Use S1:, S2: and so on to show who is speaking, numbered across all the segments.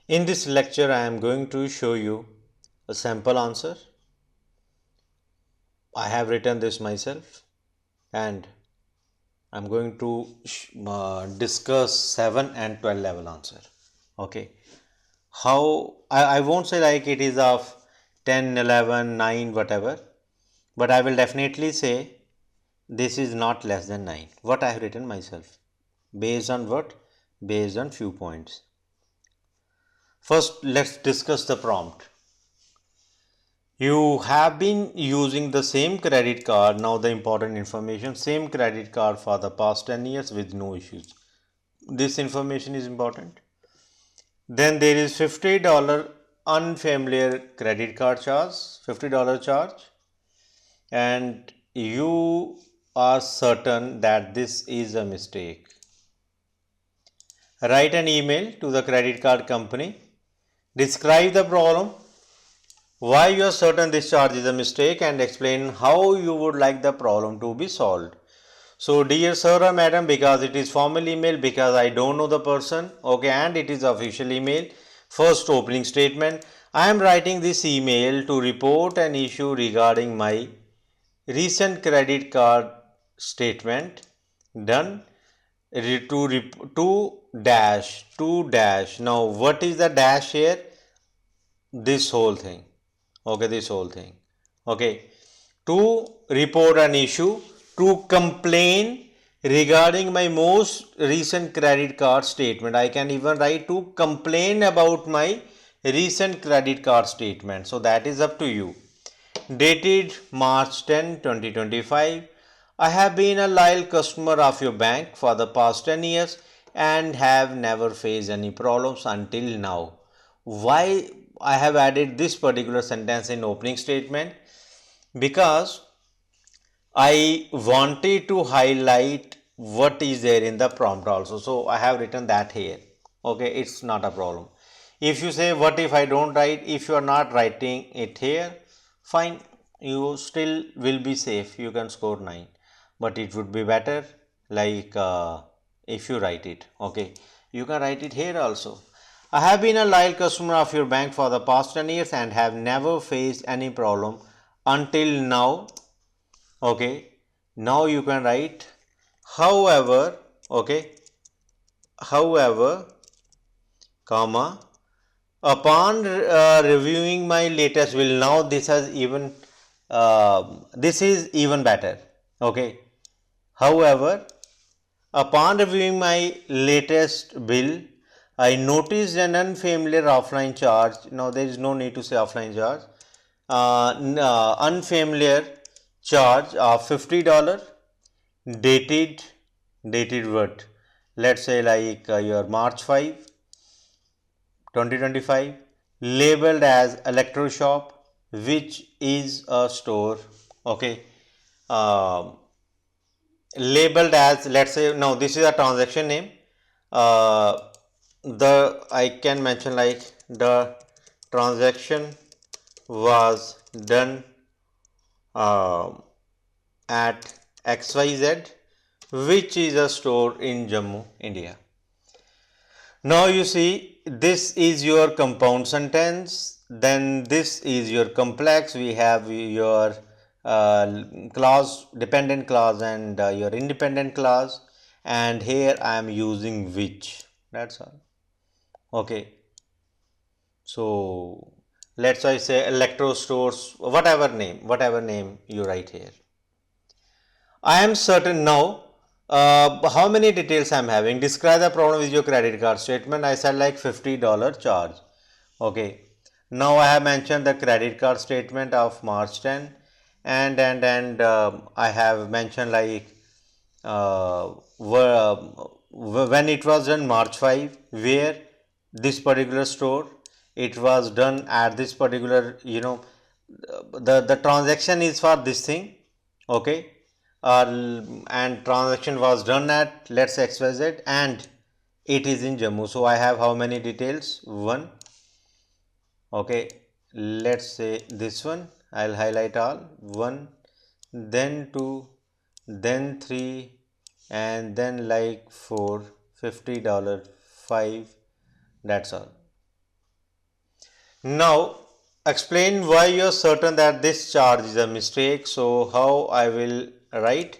S1: In this lecture, I am going to show you a sample answer. I have written this myself and I am going to discuss 7 and 12 level answer. Okay. How I won't say like it is of 10, 11, 9, whatever, but I will definitely say this is not less than 9. What I have written myself. Based on what? Based on few points. First, let's discuss the prompt. You have been using the same credit card, now the important information, same credit card for the past 10 years with no issues. This information is important. Then there is $50 unfamiliar credit card charge, $50 charge, and you are certain that this is a mistake. Write an email to the credit card company, describe the problem, why you are certain this charge is a mistake, and explain how you would like the problem to be solved. So dear sir or madam, because it is formal email, because I don't know the person, okay, and it is official email. First opening statement, I am writing this email to report an issue regarding my recent credit card statement done to dash. Now what is the dash here? This whole thing. Okay, this whole thing. Okay, to report an issue, to complain regarding my most recent credit card statement. I can even write to complain about my recent credit card statement. So that is up to you. Dated March 10, 2025. I have been a loyal customer of your bank for the past 10 years and have never faced any problems until now. Why I have added this particular sentence in opening statement? Because I wanted to highlight what is there in the prompt also. So I have written that here. Okay, it's not a problem. If you say what if I don't write, if you are not writing it here, fine, you still will be safe. You can score 9. But it would be better like if you write it. Okay, you can write it here also. I have been a loyal customer of your bank for the past 10 years and have never faced any problem until now. Okay, now you can write however, okay, however, comma, upon reviewing my latest bill. Now this has even this is even better. Okay, however, upon reviewing my latest bill, I noticed an unfamiliar offline charge. Now there is no need to say offline charge. Unfamiliar charge of $50, dated what? Let's say like your March 5, 2025, labeled as electro shop, which is a store. Okay, uh, labeled as, let's say, now this is a transaction name. The I can mention like the transaction was done uh, at XYZ, which is a store in Jammu, India. Now you see, this is your compound sentence, then this is your complex. We have your clause, dependent clause, and your independent clause, and here I am using which. That's all. Okay. So let's say electro stores, whatever name you write here. I am certain now how many details I am having. Describe the problem with your credit card statement. I said like $50 charge. Okay. Now I have mentioned the credit card statement of March 10, and I have mentioned like when it was done March 5, where this particular store, it was done at this particular, the transaction is for this thing. Okay, and transaction was done at, let's say, XYZ, and it is in Jammu. So I have how many details? 1. Okay, let's say this one, I'll highlight all. 1, then 2, then 3, and then like 4, $50, 5, that's all. Now explain why you are certain that this charge is a mistake. So how I will write?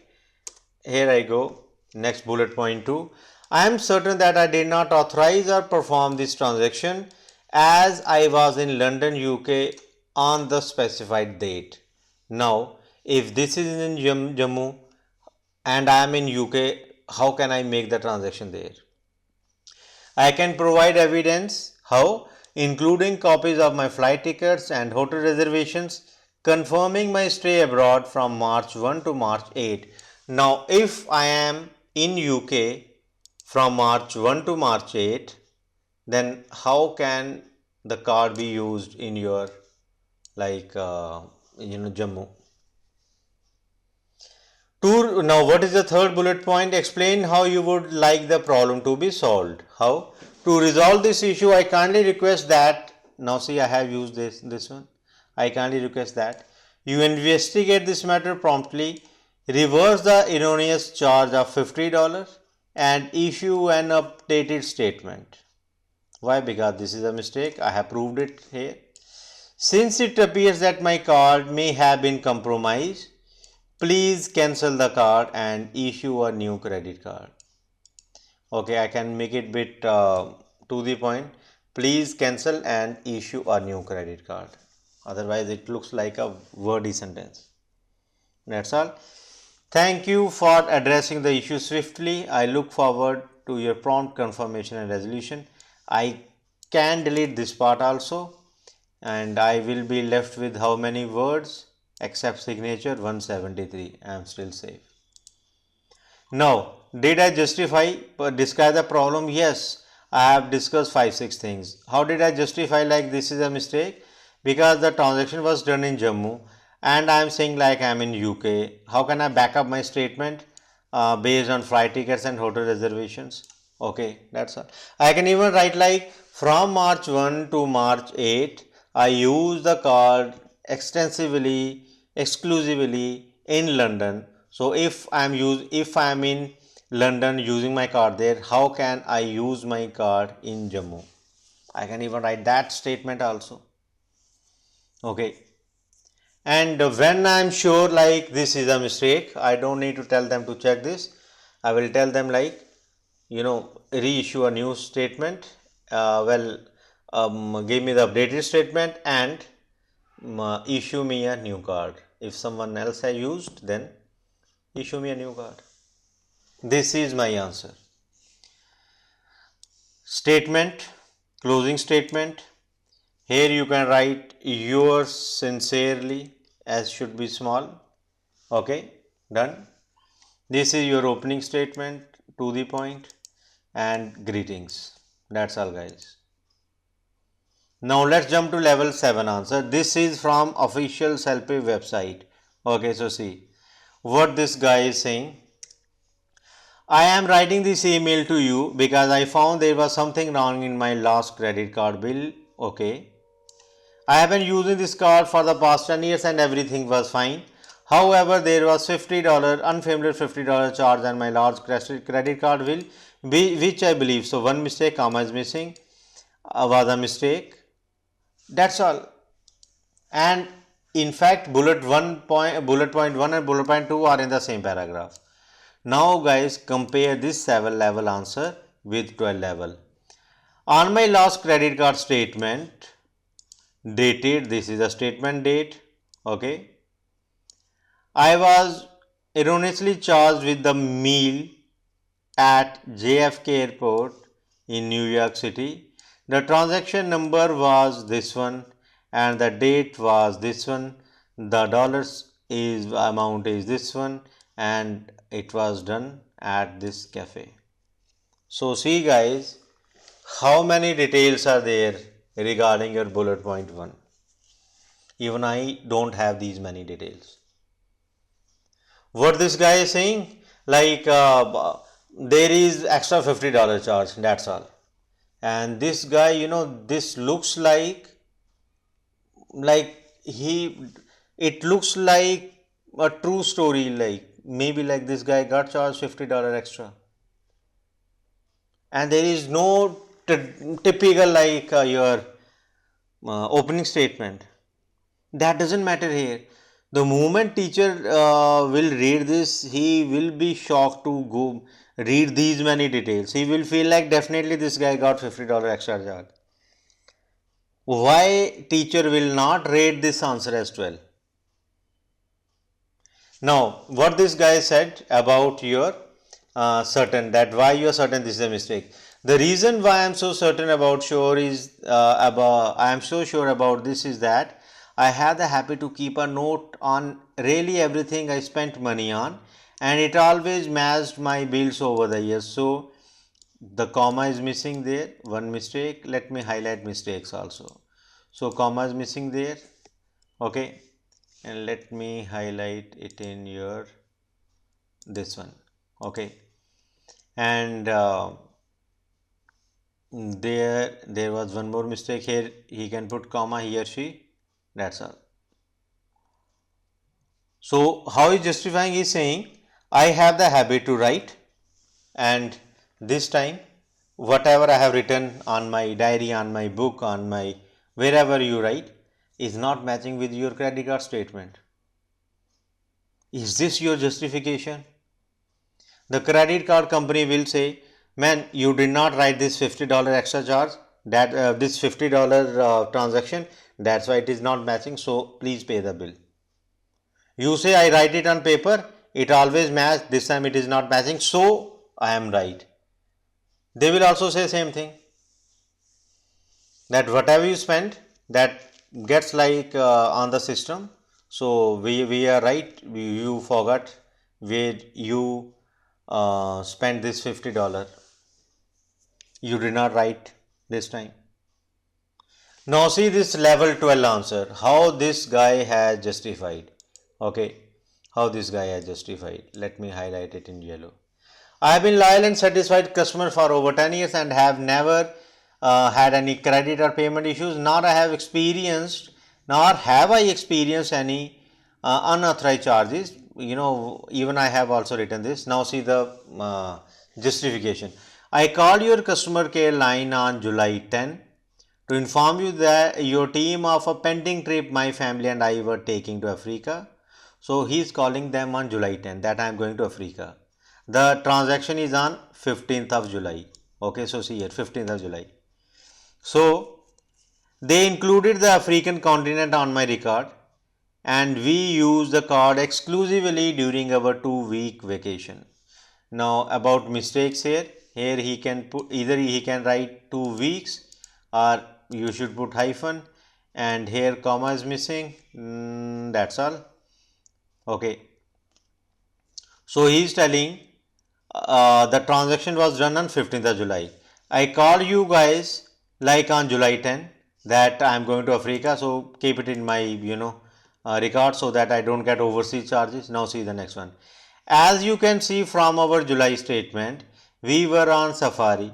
S1: Here I go. Next bullet point 2. I am certain that I did not authorize or perform this transaction as I was in London, UK on the specified date. Now, if this is in Jammu and I am in UK, how can I make the transaction there? I can provide evidence how, including copies of my flight tickets and hotel reservations, confirming my stay abroad from March 1 to March 8. Now, if I am in UK from March 1 to March 8, then how can the card be used in your Jammu? Now, what is the third bullet point? Explain how you would like the problem to be solved. How? To resolve this issue, I kindly request that, now see I have used this one. I kindly request that you investigate this matter promptly, reverse the erroneous charge of $50 and issue an updated statement. Why? Because this is a mistake. I have proved it here. Since it appears that my card may have been compromised, please cancel the card and issue a new credit card. Okay, I can make it bit to the point. Please cancel and issue a new credit card. Otherwise, it looks like a wordy sentence. That's all. Thank you for addressing the issue swiftly. I look forward to your prompt confirmation and resolution. I can delete this part also, and I will be left with how many words? Except signature 173. I am still safe. Now, did I describe the problem? Yes, I have discussed 5-6 things. How did I justify like this is a mistake? Because the transaction was done in Jammu and I am saying like I am in UK. How can I back up my statement based on flight tickets and hotel reservations? Okay, that's all. I can even write like from March 1 to March 8, I use the card extensively, exclusively in London. So if I am in London using my card there, how can I use my card in Jammu? I can even write that statement also. Okay. And when I am sure like this is a mistake, I don't need to tell them to check this. I will tell them like, reissue a new statement. Give me the updated statement and issue me a new card. If someone else has used, then issue me a new card. This is my answer. Statement, closing statement. Here you can write yours sincerely as should be small. Okay, done. This is your opening statement to the point and greetings. That's all guys. Now let's jump to level 7 answer. This is from official CELPIP website. Okay, so see what this guy is saying. I am writing this email to you because I found there was something wrong in my last credit card bill. Okay. I have been using this card for the past 10 years and everything was fine. However, there was $50 unfamiliar $50 charge on my large credit card bill, which I believe. So one mistake, comma is missing, was a mistake. That's all. And in fact, bullet point 1 and bullet point 2 are in the same paragraph. Now guys, compare this 7 level answer with 12 level. On my last credit card statement, dated, this is a statement date, okay, I was erroneously charged with the meal at JFK Airport in New York City. The transaction number was this one and the date was this one. The dollars is amount is this one and it was done at this cafe. So see guys, how many details are there regarding your bullet point 1? Even I don't have these many details. What this guy is saying, like there is extra $50 charge, that's all. And this guy, this looks like it looks like a true story, like maybe like this guy got charged $50 extra. And there is no typical like your opening statement. That doesn't matter here. The moment teacher will read this, he will be shocked to go read these many details. He will feel like definitely this guy got $50 extra charge. Why teacher will not rate this answer as 12? Now, what this guy said about your certain, that why you are certain this is a mistake. The reason why I am so certain about sure is I am so sure about this is that I have the habit to keep a note on really everything I spent money on, and it always matched my bills over the years. So the comma is missing there, one mistake. Let me highlight mistakes also. So comma is missing there, okay, and let me highlight it in your this one, okay, and there was one more mistake here. He can put comma, he or she, that's all. So how is justifying? Is saying I have the habit to write, and this time whatever I have written on my diary, on my book, on my wherever you write is not matching with your credit card statement. Is this your justification? The credit card company will say, man, you did not write this $50 extra charge, that this $50 transaction, that's why it is not matching, so please pay the bill. You say I write it on paper, it always match, this time it is not matching, so I am right. They will also say same thing, that whatever you spend, that gets like on the system. So we are right, you forgot where you spent this $50. You did not write this time. Now see this level 12 answer, how this guy has justified. Okay, how this guy has justified. Let me highlight it in yellow. I have been loyal and satisfied customer for over 10 years and have never had any credit or payment issues, nor have I experienced any unauthorized charges. You know, even I have also written this. Now see the justification. I called your customer care line on July 10 to inform you that your team of a pending trip my family and I were taking to Africa. So he is calling them on July 10 that I am going to Africa. The transaction is on 15th of July. Okay, so see here 15th of July. So they included the African continent on my record, and we use the card exclusively during our 2-week vacation. Now about mistakes here, he can put either he can write 2 weeks or you should put hyphen, and here comma is missing, that's all. Okay, so he is telling the transaction was done on 15th of July. I call you guys like on July 10 that I am going to Africa, so keep it in my record so that I don't get overseas charges. Now see the next one. As you can see from our July statement, we were on safari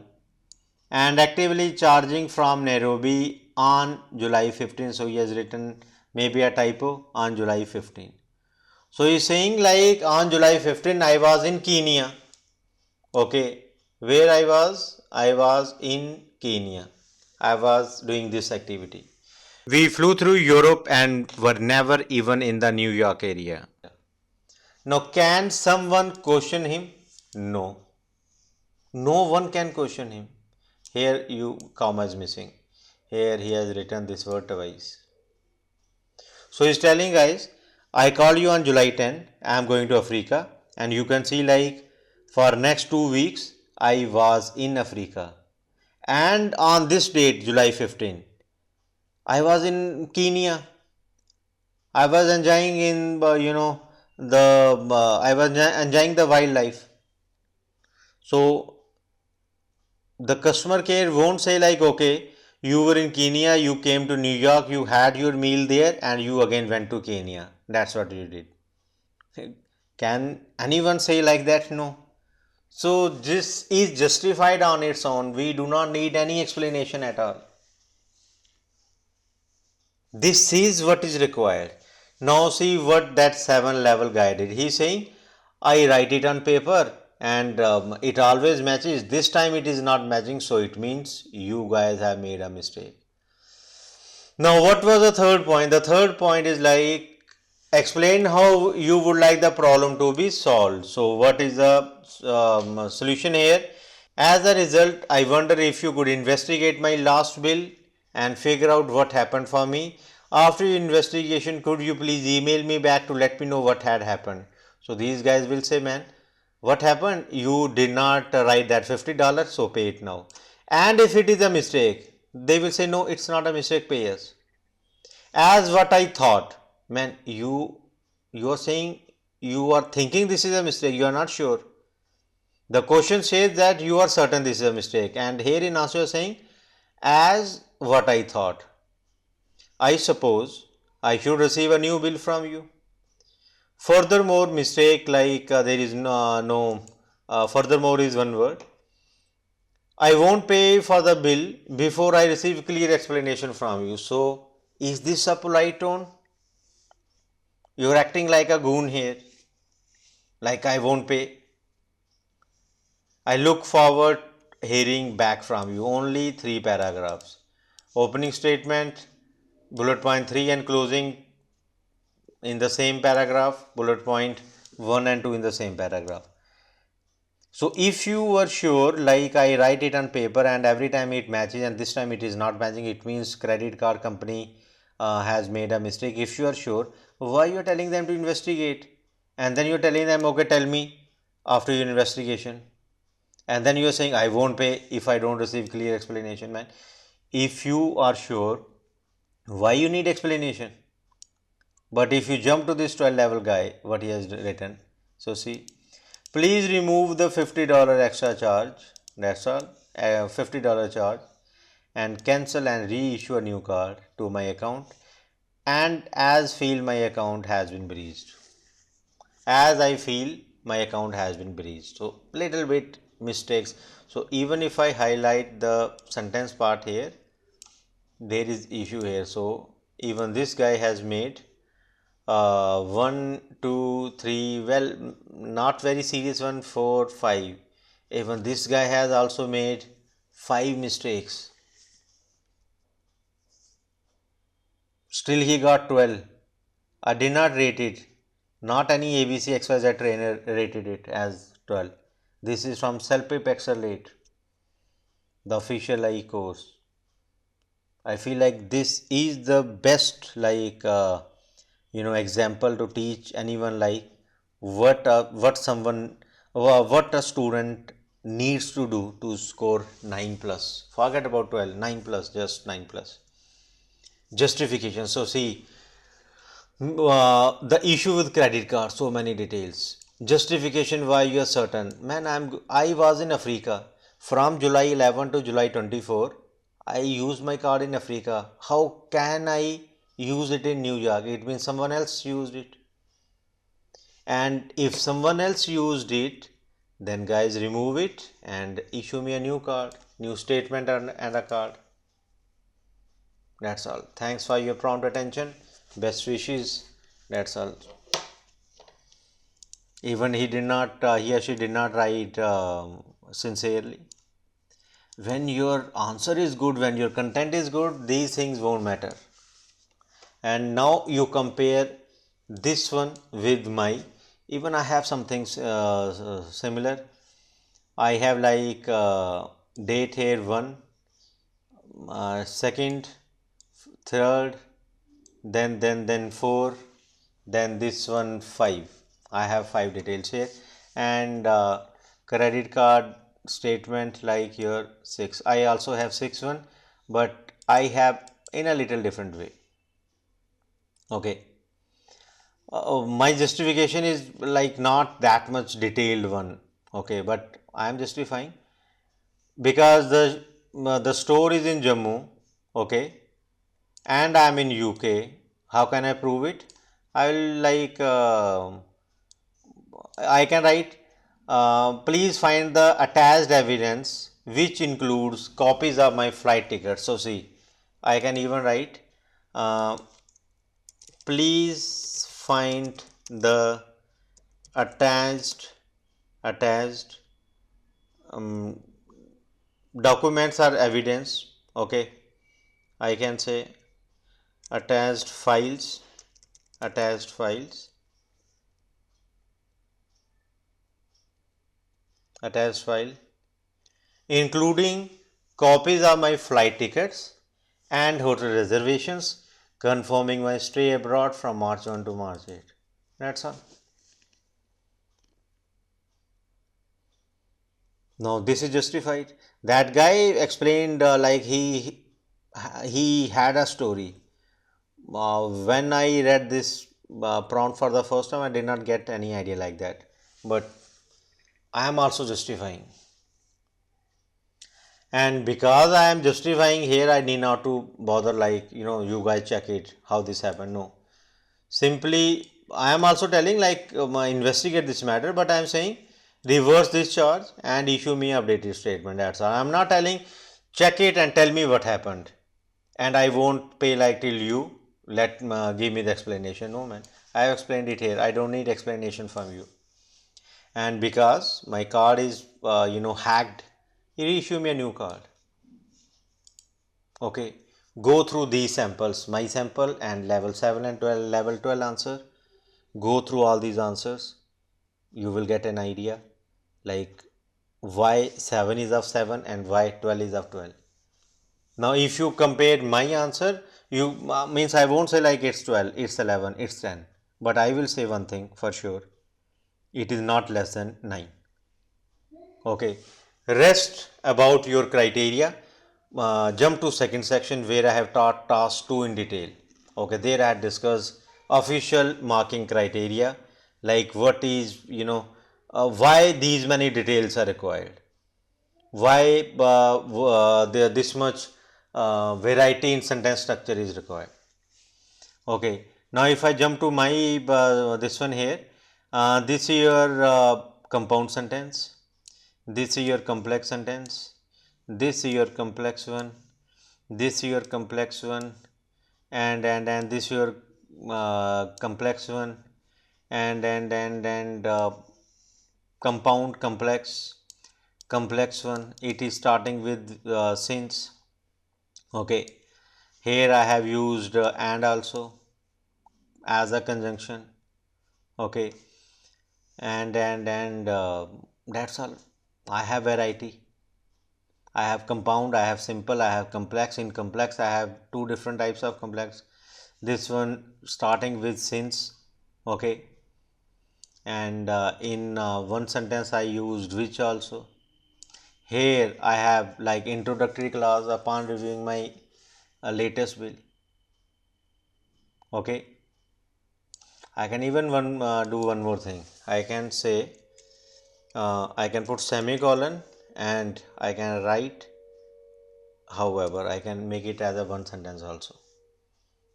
S1: and actively charging from Nairobi on July 15. So he has written maybe a typo on July 15. So he is saying like on July 15 I was in Kenya. Okay, where I was? I was in Kenya. I was doing this activity. We flew through Europe and were never even in the New York area. Now, can someone question him? No. No one can question him. Here, comma is missing. Here, he has written this word twice. So, he's telling guys, I call you on July 10. I am going to Africa, and you can see like for next 2 weeks I was in Africa, and on this date July 15 I was in Kenya. I was enjoying in the I was enjoying the wildlife. So the customer care won't say like, okay, you were in Kenya, you came to New York, you had your meal there, and you again went to Kenya. That's what you did. Can anyone say like that? No. So this is justified on its own. We do not need any explanation at all. This is what is required. Now see what that 7 level guy did. He is saying, I write it on paper and it always matches. This time it is not matching, so it means you guys have made a mistake. Now, what was the third point? The third point is like explain how you would like the problem to be solved. So, what is the solution here? As a result, I wonder if you could investigate my last bill and figure out what happened for me. After your investigation, could you please email me back to let me know what had happened? So, these guys will say, man, what happened? You did not write that $50, so pay it now. And if it is a mistake, they will say, no, it's not a mistake, pay us. As what I thought, man, you are saying you are thinking this is a mistake, you are not sure. The question says that you are certain this is a mistake, and here in answer you are saying, as what I thought. I suppose I should receive a new bill from you. Furthermore, mistake like there is furthermore is one word. I won't pay for the bill before I receive clear explanation from you. So, is this a polite tone? You are acting like a goon here, like I won't pay. I look forward hearing back from you. Only 3 paragraphs. Opening statement, bullet point 3 and closing in the same paragraph, bullet point 1 and 2 in the same paragraph. So if you were sure, like I write it on paper and every time it matches and this time it is not matching, it means credit card company has made a mistake. If you are sure, why you are telling them to investigate? And then you are telling them, okay, tell me after your investigation. And then you are saying, I won't pay if I don't receive clear explanation, man. If you are sure, why you need explanation? But if you jump to this 12 level guy, what he has written, so see, please remove the $50 extra charge, that's all, $50 charge, and cancel and reissue a new card to my account, and as feel my account has been breached. As I feel my account has been breached. So little bit mistakes. So even if I highlight the sentence part here, there is issue here. So even this guy has made 1, 2, 3, well, not very serious one, 4, 5. Even this guy has also made 5 mistakes. Still he got 12. I did not rate it. Not any ABC XYZ trainer rated it as 12. This is from CELPIP Accelerate, the official IE course. I feel like this is the best example to teach anyone like what a student needs to do to score 9 plus. Forget about 12, 9 plus, just 9 plus. Justification. So see, the issue with credit card, so many details. Justification why you are certain. Man, I was in Africa from July 11 to July 24. I used my card in Africa. How can I use it in New York? It means someone else used it. And if someone else used it, then guys remove it and issue me a new card, new statement and a card. That's all. Thanks for your prompt attention. Best wishes. That's all. Even he or she did not write sincerely. When your answer is good, when your content is good, these things won't matter. And now you compare this one with my, even I have something similar. I have like date here 1, second, third, then 4, then this one 5. I have 5 details here, and credit card statement like here 6. I also have 6 one, but I have in a little different way. Okay, my justification is like not that much detailed one. Okay, but I am justifying because the store is in Jammu. Okay, and I am in UK. How can I prove it? I will like I can write please find the attached evidence which includes copies of my flight ticket. So see, I can even write uh, please find the attached um, documents or evidence. Okay, I can say attached files, attached files, attached file, including copies of my flight tickets and hotel reservations, confirming my stay abroad from March 1 to March 8. That's all. Now this is justified. That guy explained like he had a story. When I read this prompt for the first time, I did not get any idea like that. But I am also justifying. And because I am justifying here, I need not to bother like, you guys check it, how this happened. No. Simply, I am also telling like investigate this matter, but I am saying reverse this charge and issue me updated statement. That's all. I am not telling check it and tell me what happened, and I won't pay like till you give me the explanation. No man, I have explained it here. I don't need explanation from you. And because my card is hacked, you issue me a new card. Okay, go through these samples, my sample and level 7 and 12, level 12 answer. Go through all these answers, you will get an idea like why 7 is of 7 and why 12 is of 12. Now if you compare my answer, you means I won't say like it's 12, it's 11, it's 10, but I will say one thing for sure, it is not less than 9. Okay, rest about your criteria. Jump to second section where I have taught task 2 in detail. Okay, there I had discussed official marking criteria, like what is, why these many details are required, why this much variety in sentence structure is required. Okay, now if I jump to my this one here, this is your compound sentence, this is your complex sentence, this is your complex one, this is your complex one, and this is your complex one, and compound complex one. It is starting with since. Okay, here I have used and also as a conjunction. Okay, and that's all. I have variety. I have compound, I have simple, I have complex. In complex, I have two different types of complex. This one starting with since, okay, and in one sentence I used which also. Here I have like introductory clause upon reviewing my latest bill, okay. I can even do one more thing. I can say I can put semicolon and I can write. However, I can make it as a one sentence also.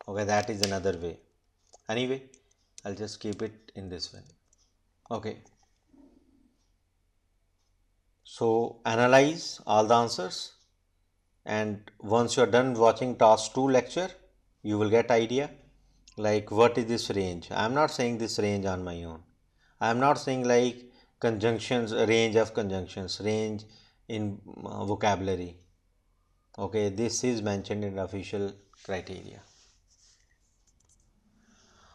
S1: Okay, that is another way. Anyway, I'll just keep it in this way. Okay. So analyze all the answers, and once you're done watching task 2 lecture, you will get idea like what is this range. I am not saying this range on my own. I am not saying like conjunctions, range of conjunctions, range in vocabulary. Okay, this is mentioned in official criteria.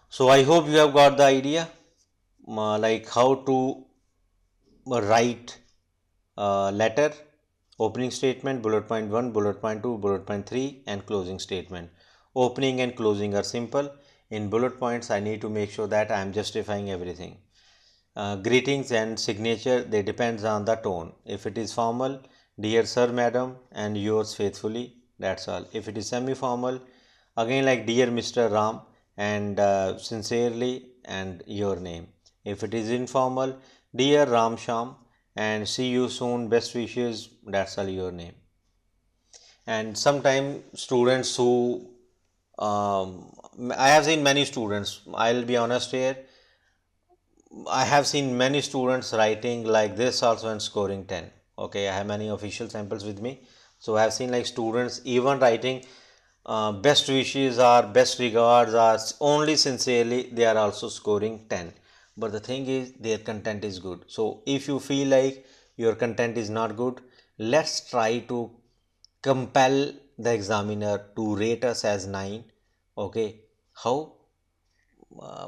S1: So I hope you have got the idea like how to write letter, opening statement, bullet point 1, bullet point 2, bullet point 3 and closing statement. Opening and closing are simple. In bullet points I need to make sure that I am justifying everything. Greetings and signature, they depends on the tone. If it is formal, dear sir, madam and yours faithfully, that's all. If it is semi formal, again like dear Mr. Ram and sincerely and your name. If it is informal, dear Ram Sham and see you soon, best wishes, that's all your name. And sometimes students who I have seen many students, I'll be honest here, I have seen many students writing like this also and scoring 10. Okay, I have many official samples with me. So I have seen like students even writing best wishes or best regards or only sincerely, they are also scoring 10. But the thing is their content is good. So if you feel like your content is not good, let's try to compel the examiner to rate us as 9. Okay, how?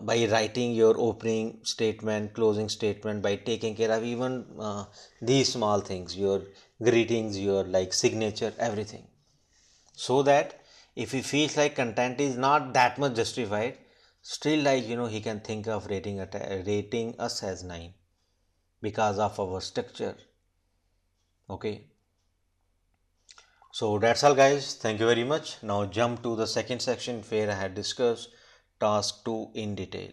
S1: By writing your opening statement, closing statement, by taking care of even these small things, your greetings, your like signature, everything, so that if he feels like content is not that much justified, still like he can think of rating us as 9 because of our structure. Okay, so that's all guys, thank you very much. Now jump to the second section where I had discussed task 2 in detail.